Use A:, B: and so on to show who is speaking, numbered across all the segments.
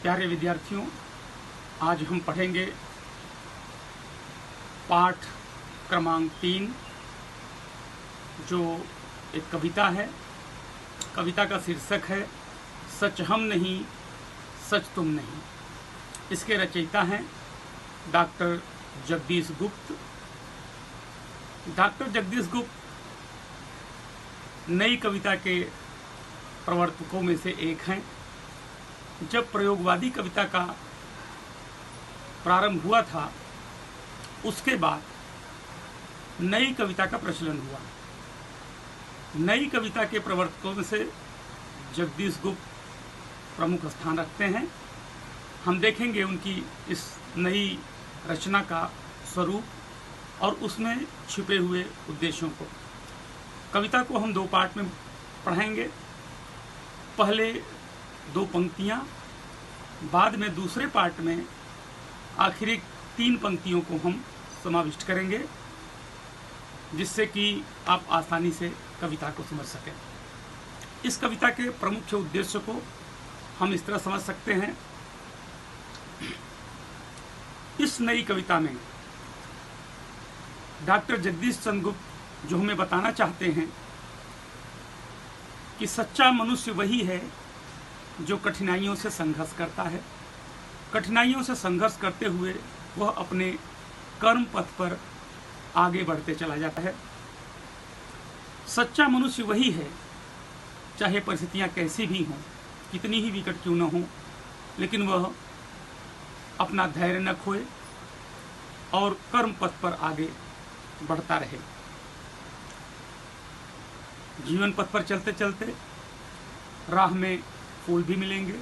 A: प्यारे विद्यार्थियों, आज हम पढ़ेंगे पाठ क्रमांक 3, जो एक कविता है। कविता का शीर्षक है सच हम नहीं, सच तुम नहीं। इसके रचयिता हैं डॉक्टर जगदीश गुप्त। डॉक्टर जगदीश गुप्त नई कविता के प्रवर्तकों में से एक हैं। जब प्रयोगवादी कविता का प्रारंभ हुआ था, उसके बाद नई कविता का प्रचलन हुआ। नई कविता के प्रवर्तकों में से जगदीश गुप्त प्रमुख स्थान रखते हैं। हम देखेंगे उनकी इस नई रचना का स्वरूप और उसमें छिपे हुए उद्देश्यों को। कविता को हम 2 पार्ट में पढ़ेंगे। पहले 2 पंक्तियां, बाद में दूसरे पार्ट में आखिरी 3 पंक्तियों को हम समाविष्ट करेंगे, जिससे कि आप आसानी से कविता को समझ सकें। इस कविता के प्रमुख उद्देश्य को हम इस तरह समझ सकते हैं। इस नई कविता में डॉक्टर जगदीश चंद्र गुप्त जो हमें बताना चाहते हैं कि सच्चा मनुष्य वही है जो कठिनाइयों से संघर्ष करता है। कठिनाइयों से संघर्ष करते हुए वह अपने कर्म पथ पर आगे बढ़ते चला जाता है। सच्चा मनुष्य वही है, चाहे परिस्थितियां कैसी भी हों, कितनी ही विकट क्यों न हों, लेकिन वह अपना धैर्य न खोए और कर्म पथ पर आगे बढ़ता रहे। जीवन पथ पर चलते चलते राह में फूल भी मिलेंगे,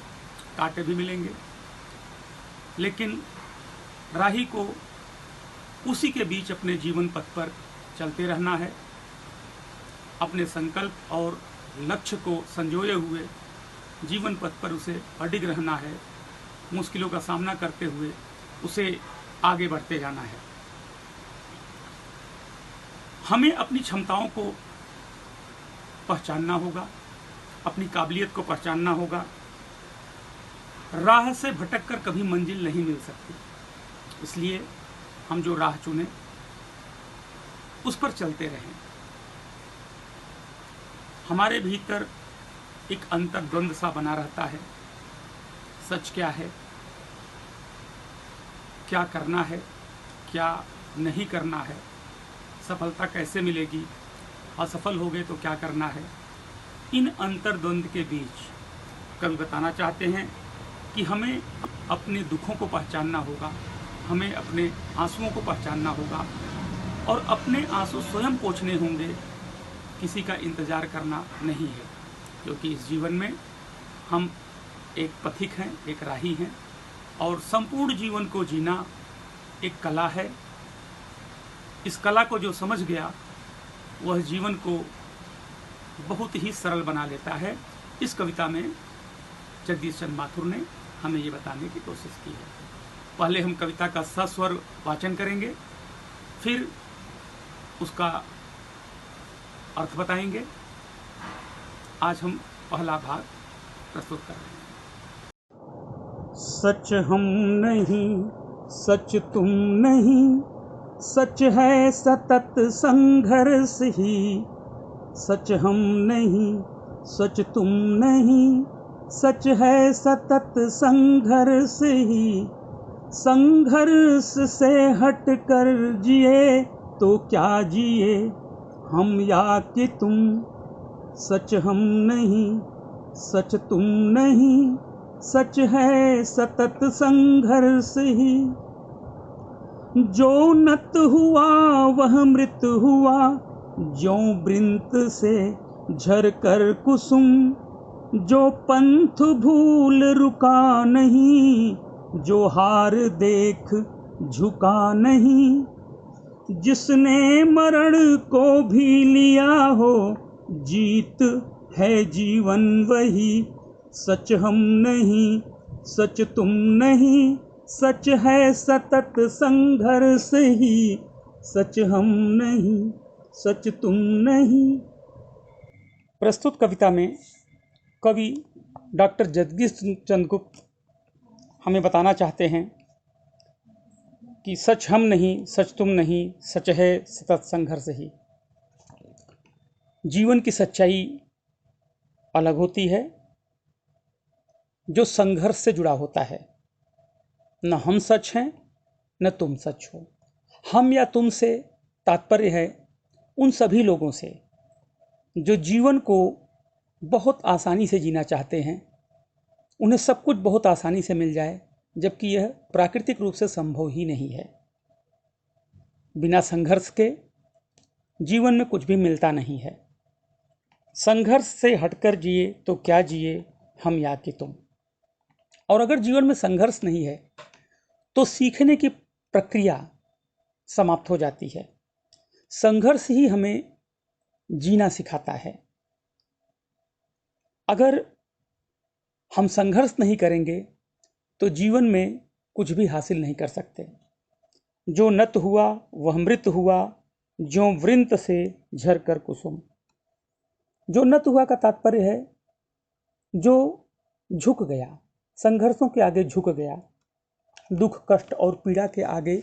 A: कांटे भी मिलेंगे, लेकिन राही को उसी के बीच अपने जीवन पथ पर चलते रहना है। अपने संकल्प और लक्ष्य को संजोए हुए जीवन पथ पर उसे अडिग रहना है। मुश्किलों का सामना करते हुए उसे आगे बढ़ते जाना है। हमें अपनी क्षमताओं को पहचानना होगा, अपनी काबिलियत को पहचानना होगा। राह से भटककर कभी मंजिल नहीं मिल सकती, इसलिए हम जो राह चुने उस पर चलते रहें। हमारे भीतर एक अंतर्द्वंद सा बना रहता है। सच क्या है, क्या करना है, क्या नहीं करना है, सफलता कैसे मिलेगी, असफल हो गए तो क्या करना है। इन अंतर्द्वंद के बीच कवि बताना चाहते हैं कि हमें अपने दुखों को पहचानना होगा, हमें अपने आंसुओं को पहचानना होगा और अपने आंसू स्वयं पोंछने होंगे। किसी का इंतजार करना नहीं है, क्योंकि इस जीवन में हम एक पथिक हैं, एक राही हैं और संपूर्ण जीवन को जीना एक कला है। इस कला को जो समझ गया वह जीवन को बहुत ही सरल बना लेता है। इस कविता में जगदीश चंद्र माथुर ने हमें ये बताने की कोशिश की है। पहले हम कविता का सस्वर वाचन करेंगे, फिर उसका अर्थ बताएंगे। आज हम पहला भाग प्रस्तुत कर रहे हैं। सच हम नहीं, सच तुम नहीं, सच है सतत संघर्ष ही। सच हम नहीं, सच तुम नहीं, सच है सतत संघर्ष ही। संघर्ष से हट कर जिए तो क्या जिए, हम या कि तुम। सच हम नहीं, सच तुम नहीं, सच है सतत संघर्ष ही। जो नत हुआ वह मृत हुआ, ज्यों वृंत से झर कर कुसुम। जो पंथ भूल रुका नहीं, जो हार देख झुका नहीं। जिसने मरण को भी लिया हो, जीत है जीवन वही। सच हम नहीं, सच तुम नहीं, सच है सतत संघर्ष ही। सच हम नहीं, सच तुम नहीं। प्रस्तुत कविता में कवि डॉक्टर जगदीश चंद्र गुप्त हमें बताना चाहते हैं कि सच हम नहीं, सच तुम नहीं, सच है सतत संघर्ष ही। जीवन की सच्चाई अलग होती है जो संघर्ष से जुड़ा होता है। न हम सच हैं न तुम सच हो। हम या तुम से तात्पर्य है उन सभी लोगों से जो जीवन को बहुत आसानी से जीना चाहते हैं, उन्हें सब कुछ बहुत आसानी से मिल जाए, जबकि यह प्राकृतिक रूप से संभव ही नहीं है। बिना संघर्ष के जीवन में कुछ भी मिलता नहीं है। संघर्ष से हटकर जिए तो क्या जिए हम या कि तुम। और अगर जीवन में संघर्ष नहीं है तो सीखने की प्रक्रिया समाप्त हो जाती है। संघर्ष ही हमें जीना सिखाता है। अगर हम संघर्ष नहीं करेंगे तो जीवन में कुछ भी हासिल नहीं कर सकते। जो नत हुआ वह मृत हुआ, ज्यों वृंत से झरकर कुसुम। जो नत हुआ का तात्पर्य है जो झुक गया, संघर्षों के आगे झुक गया, दुख कष्ट और पीड़ा के आगे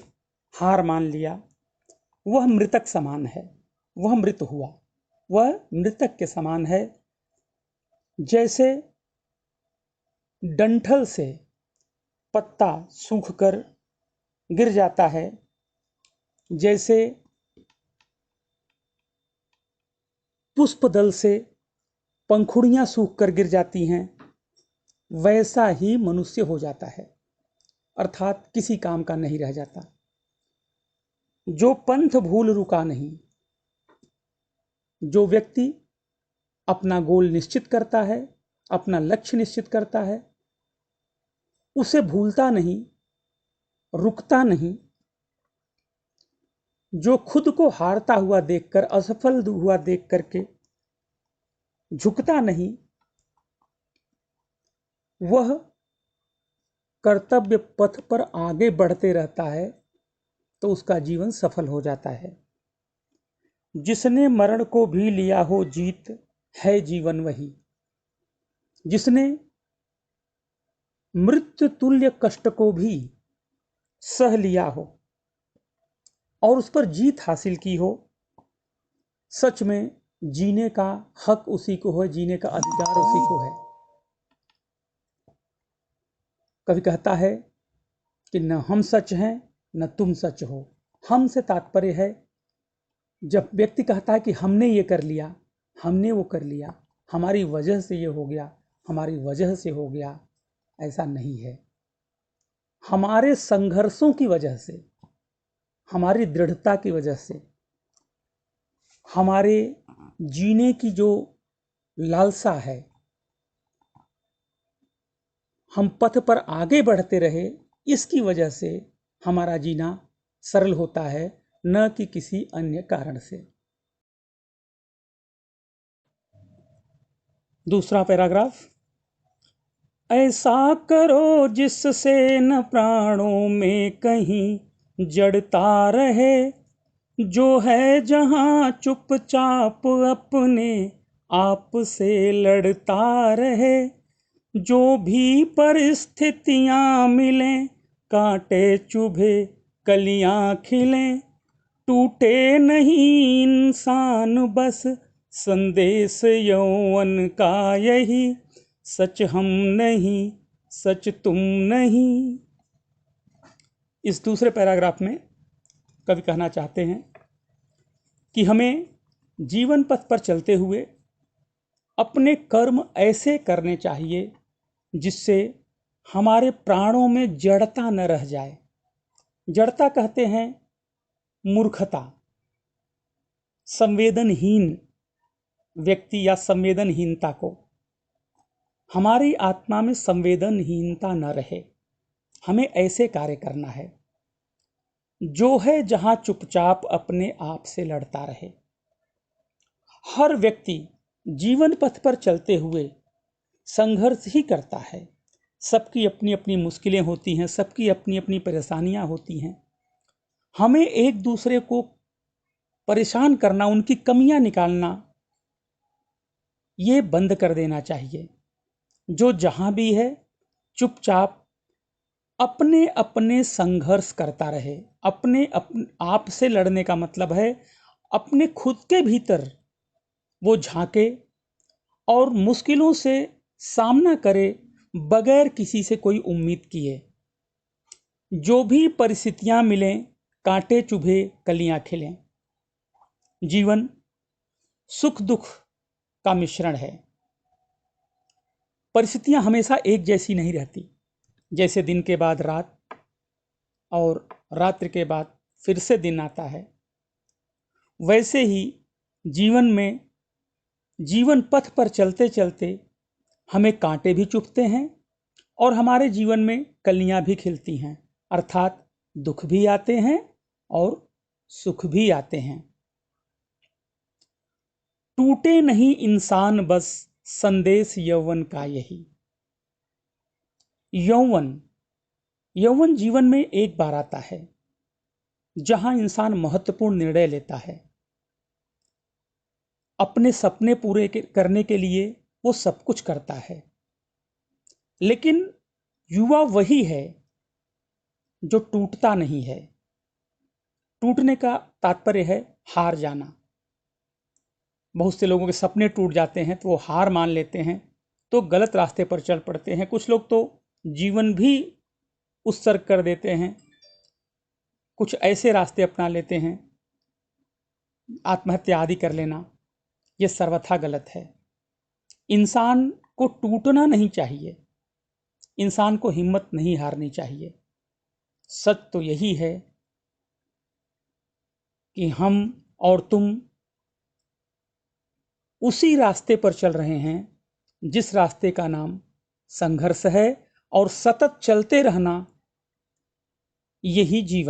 A: हार मान लिया, वह मृतक समान है, वह मृत हुआ, वह मृतक के समान है। जैसे डंठल से पत्ता सूखकर गिर जाता है, जैसे पुष्पदल से पंखुड़ियां सूखकर गिर जाती हैं, वैसा ही मनुष्य हो जाता है, अर्थात किसी काम का नहीं रह जाता। जो पंथ भूल रुका नहीं, जो व्यक्ति अपना गोल निश्चित करता है, अपना लक्ष्य निश्चित करता है, उसे भूलता नहीं, रुकता नहीं, जो खुद को हारता हुआ देखकर, असफल हुआ देख करके झुकता नहीं, वह कर्तव्य पथ पर आगे बढ़ते रहता है, तो उसका जीवन सफल हो जाता है। जिसने मरण को भी लिया हो जीत, है जीवन वही। जिसने मृत्यु तुल्य कष्ट को भी सह लिया हो और उस पर जीत हासिल की हो, सच में जीने का हक उसी को है, जीने का अधिकार उसी को है। कवि कहता है कि न हम सच हैं न तुम सच हो। हम से तात्पर्य है जब व्यक्ति कहता है कि हमने ये कर लिया, हमने वो कर लिया, हमारी वजह से ये हो गया, हमारी वजह से हो गया, ऐसा नहीं है। हमारे संघर्षों की वजह से, हमारी दृढ़ता की वजह से, हमारे जीने की जो लालसा है, हम पथ पर आगे बढ़ते रहे, इसकी वजह से हमारा जीना सरल होता है, न कि किसी अन्य कारण से। दूसरा पैराग्राफ। ऐसा करो जिससे न प्राणों में कहीं जड़ता रहे, जो है जहां चुपचाप अपने आप से लड़ता रहे। जो भी परिस्थितियां मिलें, कांटे चुभे कलियां खिलें, टूटे नहीं इंसान बस संदेश यौवन का यही। सच हम नहीं सच तुम नहीं। इस दूसरे पैराग्राफ में कवि कहना चाहते हैं कि हमें जीवन पथ पर चलते हुए अपने कर्म ऐसे करने चाहिए जिससे हमारे प्राणों में जड़ता न रह जाए। जड़ता कहते हैं मूर्खता, संवेदनहीन व्यक्ति या संवेदनहीनता को। हमारी आत्मा में संवेदनहीनता न रहे, हमें ऐसे कार्य करना है जो है जहां चुपचाप अपने आप से लड़ता रहे। हर व्यक्ति जीवन पथ पर चलते हुए संघर्ष ही करता है। सबकी अपनी अपनी मुश्किलें होती हैं, सबकी अपनी अपनी परेशानियां होती हैं। हमें एक दूसरे को परेशान करना, उनकी कमियां निकालना, ये बंद कर देना चाहिए। जो जहां भी है चुपचाप अपने अपने संघर्ष करता रहे। अपने आप से लड़ने का मतलब है अपने खुद के भीतर वो झांके और मुश्किलों से सामना करे बगैर किसी से कोई उम्मीद किए। जो भी परिस्थितियां मिलें, कांटे चुभे कलियां खिलें। जीवन सुख दुख का मिश्रण है। परिस्थितियां हमेशा एक जैसी नहीं रहती। जैसे दिन के बाद रात और रात्रि के बाद फिर से दिन आता है, वैसे ही जीवन में जीवन पथ पर चलते चलते हमें कांटे भी चुभते हैं और हमारे जीवन में कलियां भी खिलती हैं, अर्थात दुख भी आते हैं और सुख भी आते हैं। टूटे नहीं इंसान बस संदेश यौवन का यही। यौवन जीवन में एक बार आता है जहां इंसान महत्वपूर्ण निर्णय लेता है। अपने सपने पूरे करने के लिए वो सब कुछ करता है। लेकिन युवा वही है जो टूटता नहीं है। टूटने का तात्पर्य है हार जाना। बहुत से लोगों के सपने टूट जाते हैं तो वो हार मान लेते हैं, तो गलत रास्ते पर चल पड़ते हैं। कुछ लोग तो जीवन भी उत्सर्ग कर देते हैं, कुछ ऐसे रास्ते अपना लेते हैं, आत्महत्या आदि कर लेना। ये सर्वथा गलत है। इंसान को टूटना नहीं चाहिए, इंसान को हिम्मत नहीं हारनी चाहिए। सच तो यही है कि हम और तुम उसी रास्ते पर चल रहे हैं जिस रास्ते का नाम संघर्ष है, और सतत चलते रहना यही जीवन